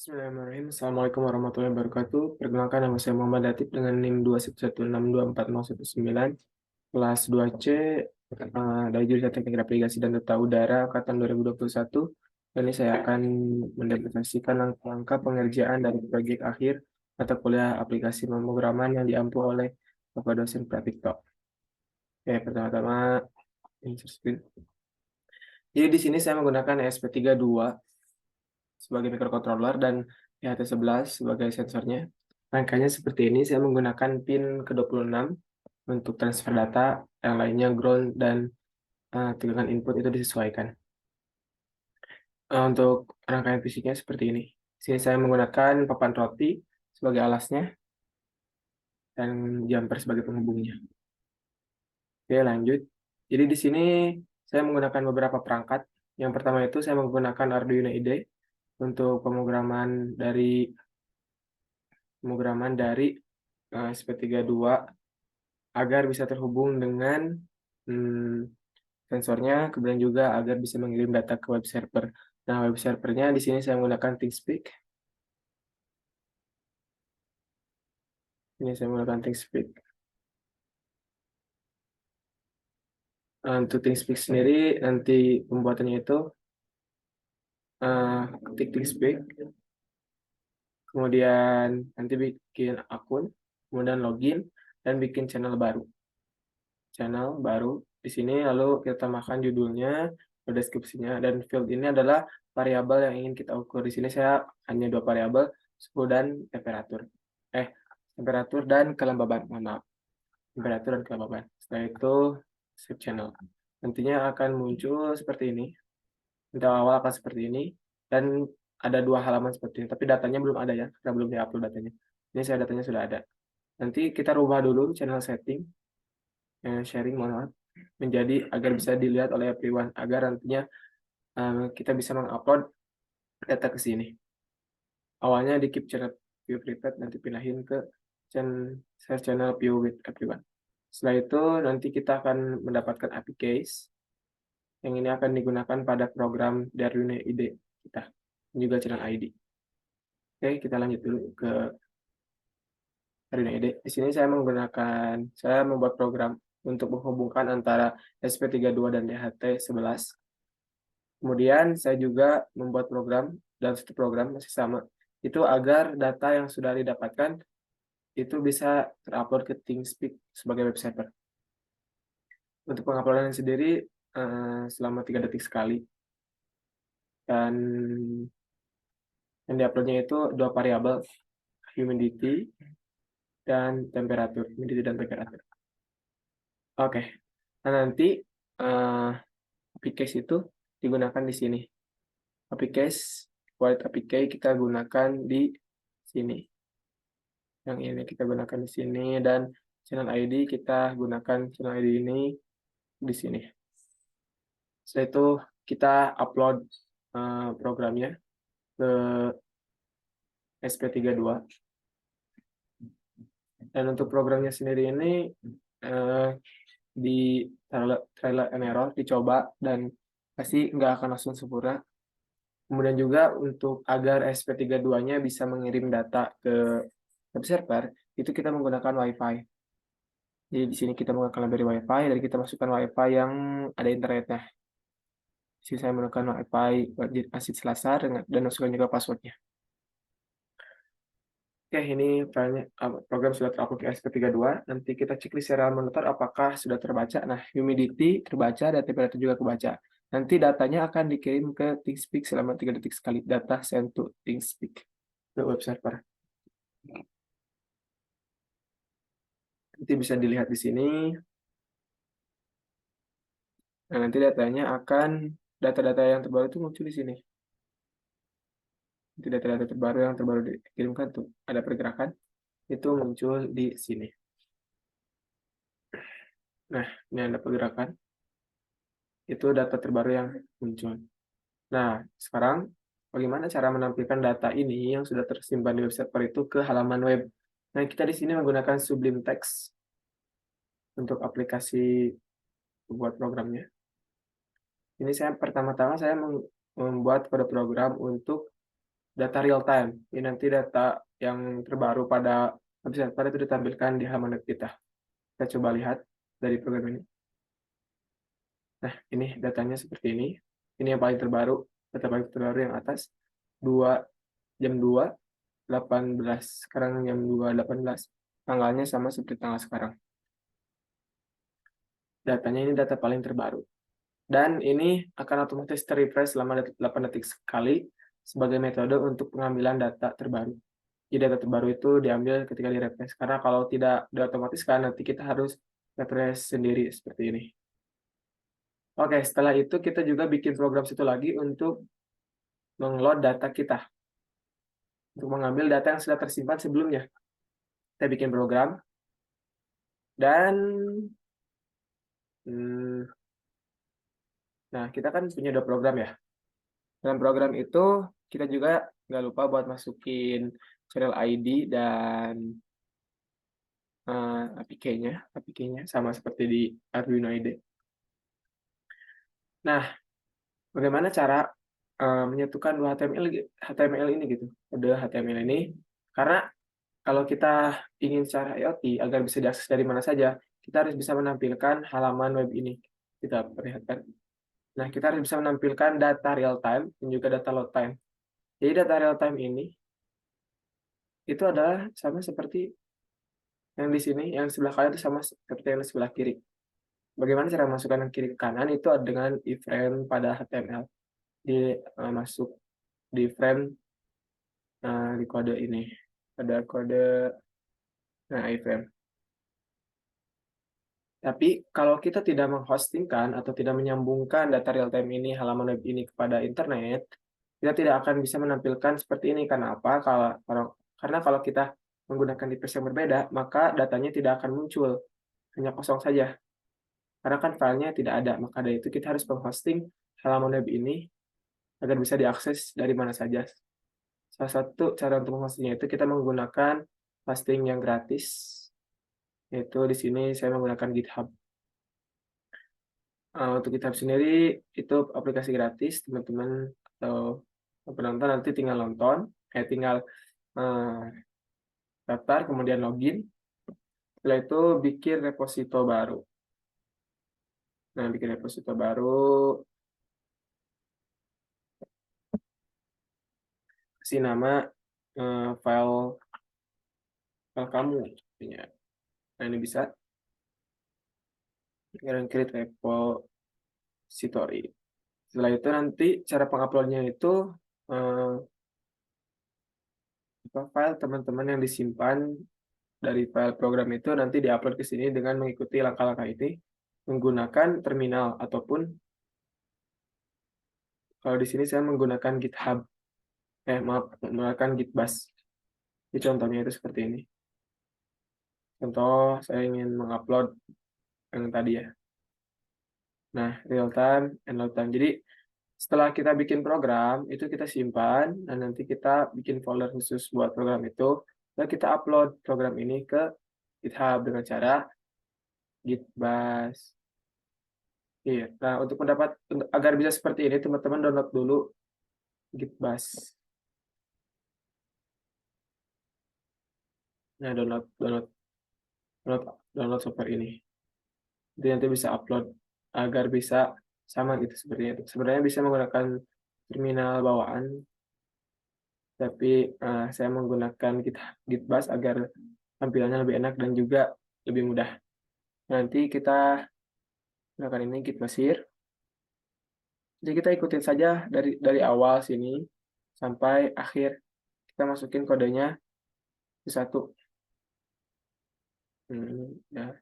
Bismillahirrahmanirrahim. Assalamualaikum warahmatullahi wabarakatuh. Perkenalkan, nama saya Muhammad Latif dengan NIM 211624019, kelas 2C, dari jurusan Teknik Navigasi dan Tata Udara angkatan 2021. Dan ini saya akan mendemonstrasikan langkah-langkah pengerjaan dari proyek akhir mata kuliah aplikasi pemrograman yang diampu oleh Bapak dosen Pratikto. Oke, pertama-tama insert screen. Jadi di sini saya menggunakan ESP32 sebagai microcontroller dan PHT11 sebagai sensornya. Rangkaiannya seperti ini, saya menggunakan pin ke-26 untuk transfer data, yang lainnya ground dan tegangan input itu disesuaikan. Untuk rangkaian fisiknya seperti ini. Di sini saya menggunakan papan roti sebagai alasnya dan jumper sebagai penghubungnya. Oke, lanjut. Jadi di sini saya menggunakan beberapa perangkat. Yang pertama itu saya menggunakan Arduino IDE untuk pemrograman dari SP32 agar bisa terhubung dengan sensornya, kemudian juga agar bisa mengirim data ke web server. Nah, web servernya di sini saya menggunakan ThinkSpeak. Ini saya menggunakan ThinkSpeak. Untuk ThinkSpeak sendiri, nanti pembuatannya itu ketik ThinkSpeak, kemudian nanti bikin akun, kemudian login, dan bikin channel baru. Di sini lalu kita tambahkan judulnya, deskripsinya, dan field ini adalah variabel yang ingin kita ukur. Di sini saya hanya dua variabel, suhu dan temperatur. Temperatur dan kelembaban, mohon maaf. Temperatur dan kelembaban. Setelah itu save channel. Nantinya akan muncul seperti ini. Untuk awal akan seperti ini, dan ada dua halaman seperti ini, tapi datanya belum ada ya, karena belum di-upload datanya. Ini saya datanya sudah ada. Nanti kita rubah dulu channel setting, sharing, mohon maaf, menjadi agar bisa dilihat oleh everyone, agar nantinya kita bisa mengupload data ke sini. Awalnya di keep channel view private, nanti pindahin ke share channel view with everyone. Setelah itu nanti kita akan mendapatkan API case yang ini akan digunakan pada program dari Arduino IDE kita, dan juga channel ID. Oke, kita lanjut dulu ke Arduino IDE. Di sini saya membuat program untuk menghubungkan antara SP32 dan DHT11. Kemudian saya juga membuat program, dan satu program masih sama, itu agar data yang sudah didapatkan itu bisa terupload ke ThinkSpeak sebagai web server. Untuk penguploadan sendiri selama 3 detik sekali. Dan yang diuploadnya itu dua variabel, humidity dan temperatur. Oke. Nah, nanti API case itu digunakan di sini. API case, white API case kita gunakan di sini. Yang ini kita gunakan di sini, dan channel ID kita gunakan channel ID ini di sini. Setelah itu kita upload programnya ke SP32. Dan untuk programnya sendiri ini di trial and error, dicoba, dan pasti nggak akan langsung sempurna. Kemudian juga untuk agar SP32-nya bisa mengirim data ke web server, itu kita menggunakan Wi-Fi. Jadi di sini kita menggunakan library Wi-Fi, dan kita masukkan Wi-Fi yang ada internetnya. Di sini saya menggunakan Wi-Fi Asit Selasar, dan masukkan juga passwordnya. Oke, ini program sudah terupload ke SP32. Nanti kita cek di serial monitor apakah sudah terbaca. Nah, humidity terbaca dan temperatur juga kebaca. Nanti datanya akan dikirim ke ThinkSpeak selama 3 detik sekali. Data sent to ThinkSpeak ke web server. Nanti bisa dilihat di sini. Nah, nanti data-data yang terbaru itu muncul di sini. Nanti data-data yang terbaru dikirimkan tuh, ada pergerakan, itu muncul di sini. Nah, ini ada pergerakan. Itu data terbaru yang muncul. Nah, sekarang bagaimana cara menampilkan data ini yang sudah tersimpan di web server itu ke halaman web? Nah, kita di sini menggunakan Sublime Text untuk aplikasi buat programnya. Ini pertama-tama saya membuat kode program untuk data real time. Ini nanti data yang terbaru pada website pada itu ditampilkan di halaman web kita. Kita coba lihat dari program ini. Nah, ini datanya seperti ini. Ini yang paling terbaru, data paling terbaru yang atas 2 jam 2:18. Sekarang jam 2:18. Tanggalnya sama seperti tanggal sekarang. Datanya ini data paling terbaru. Dan ini akan otomatis ter-refresh selama 8 detik sekali sebagai metode untuk pengambilan data terbaru. Jadi data terbaru itu diambil ketika di-refresh. Karena kalau tidak diotomatiskan, nanti kita harus refresh sendiri seperti ini. Oke, setelah itu kita juga bikin program satu lagi untuk meng-load data kita. Untuk mengambil data yang sudah tersimpan sebelumnya. Kita bikin program. Dan nah, kita kan punya 2 program ya. Dalam program itu kita juga nggak lupa buat masukin serial ID dan APK-nya sama seperti di Arduino IDE. Nah, bagaimana cara menyatukan dua HTML ini gitu, kode HTML ini? Karena kalau kita ingin secara IoT agar bisa diakses dari mana saja, kita harus bisa menampilkan halaman web ini. Kita perlihatkan. Nah, kita harus bisa menampilkan data real time dan juga data load time. Jadi data real time ini itu adalah sama seperti yang di sini, yang sebelah kanan itu sama seperti yang di sebelah kiri. Bagaimana cara masukkan yang kiri ke kanan itu dengan iframe pada HTML. Masuk di frame di kode ini. Ada kode iframe. Tapi kalau kita tidak menghostingkan atau tidak menyambungkan data real time ini, halaman web ini kepada internet, kita tidak akan bisa menampilkan seperti ini. Karena apa? Karena kalau kita menggunakan device yang berbeda, maka datanya tidak akan muncul, hanya kosong saja. Karena kan filenya tidak ada, maka dari itu kita harus menghosting halaman web ini agar bisa diakses dari mana saja. Salah satu cara untuk menghostingnya itu kita menggunakan hosting yang gratis, yaitu di sini saya menggunakan GitHub. Untuk GitHub sendiri itu aplikasi gratis, teman-teman atau penonton nanti tinggal tinggal daftar, kemudian login. Setelah itu bikin reposito baru. Nah, bikin reposito baru, kasih nama file kamu. Nah, ini bisa create repository. Setelah itu nanti cara penguploadnya itu file teman-teman yang disimpan dari file program itu nanti diupload ke sini dengan mengikuti langkah-langkah ini menggunakan terminal ataupun kalau di sini saya menggunakan GitHub. Menggunakan Gitbus. Jadi contohnya itu seperti ini. Contoh saya ingin mengupload yang tadi ya. Nah, real time and load time. Jadi setelah kita bikin program, itu kita simpan, dan nanti kita bikin folder khusus buat program itu, dan kita upload program ini ke GitHub dengan cara Gitbus. Iya. Nah, agar bisa seperti ini, teman-teman download dulu Gitbus. Nah, download software ini. Jadi nanti bisa upload agar bisa sama gitu sepertinya. Sebenarnya bisa menggunakan terminal bawaan, tapi saya menggunakan Gitbus agar tampilannya lebih enak dan juga lebih mudah. Nanti kita gunakan ini Git Mesir. Jadi kita ikutin saja dari awal sini sampai akhir. Kita masukin kodenya ke satu. Ya.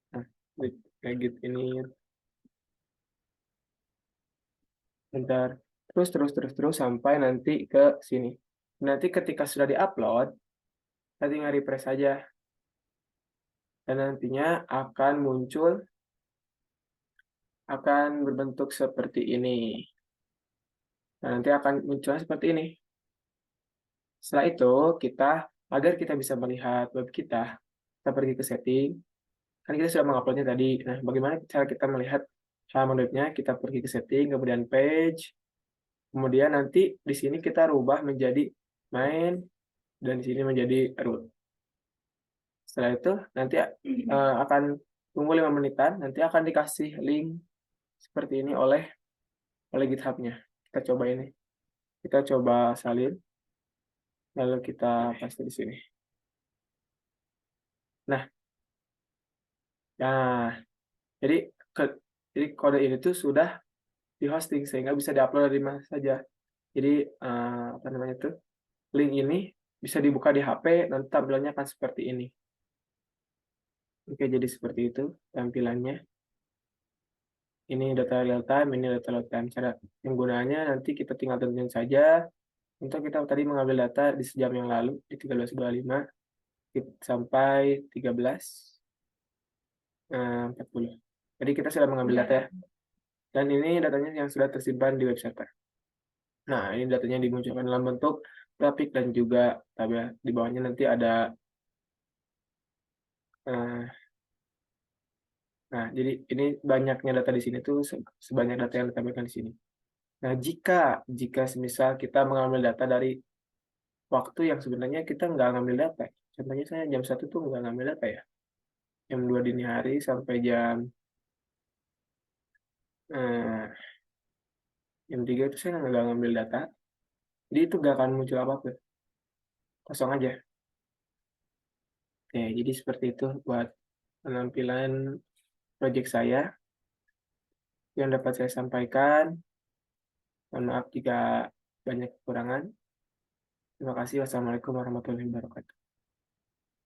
Nah, kayak Git ini. Bentar. Terus sampai nanti ke sini. Nanti ketika sudah diupload, kita tinggal refresh saja. Dan nantinya akan berbentuk seperti ini. Nah, nanti akan muncul seperti ini. Setelah itu, agar kita bisa melihat web kita pergi ke setting. Kan kita sudah menguploadnya tadi. Nah, bagaimana cara kita melihat halaman webnya? Kita pergi ke setting, kemudian page, Kemudian nanti di sini kita rubah menjadi main, dan di sini menjadi root. Setelah itu nanti, akan tunggu 5 menitan, nanti akan dikasih link seperti ini oleh GitHub-nya. Kita coba ini, kita coba salin, lalu kita paste di sini. Nah nah, jadi jadi kode ini tuh sudah di-hosting sehingga bisa di-upload dari mana saja. Jadi, apa namanya tuh, link ini bisa dibuka di HP, nanti tampilannya akan seperti ini. Oke, jadi seperti itu tampilannya. Ini data real time, ini data real time. Cara penggunaannya nanti kita tinggal tentuin saja. Untuk kita tadi mengambil data di sejam yang lalu, di 13.25 sampai 13.40. Jadi kita sudah mengambil data ya. Dan ini datanya yang sudah tersimpan di web server. Nah, ini datanya dimunculkan dalam bentuk grafik dan juga tabel. Di bawahnya nanti ada, eh, nah, jadi ini banyaknya data di sini tuh sebanyak data yang ditampilkan di sini. Nah, jika semisal kita mengambil data dari waktu yang sebenarnya kita nggak ngambil data. Contohnya saya jam 1 tuh nggak ngambil data ya. Jam 2 dini hari sampai eh, jam 3 itu saya nggak ngambil data. Jadi itu nggak akan muncul apa-apa. Kosong aja. Oke, jadi seperti itu buat penampilan project saya yang dapat saya sampaikan. Mohon maaf jika banyak kekurangan. Terima kasih. Wassalamualaikum warahmatullahi wabarakatuh.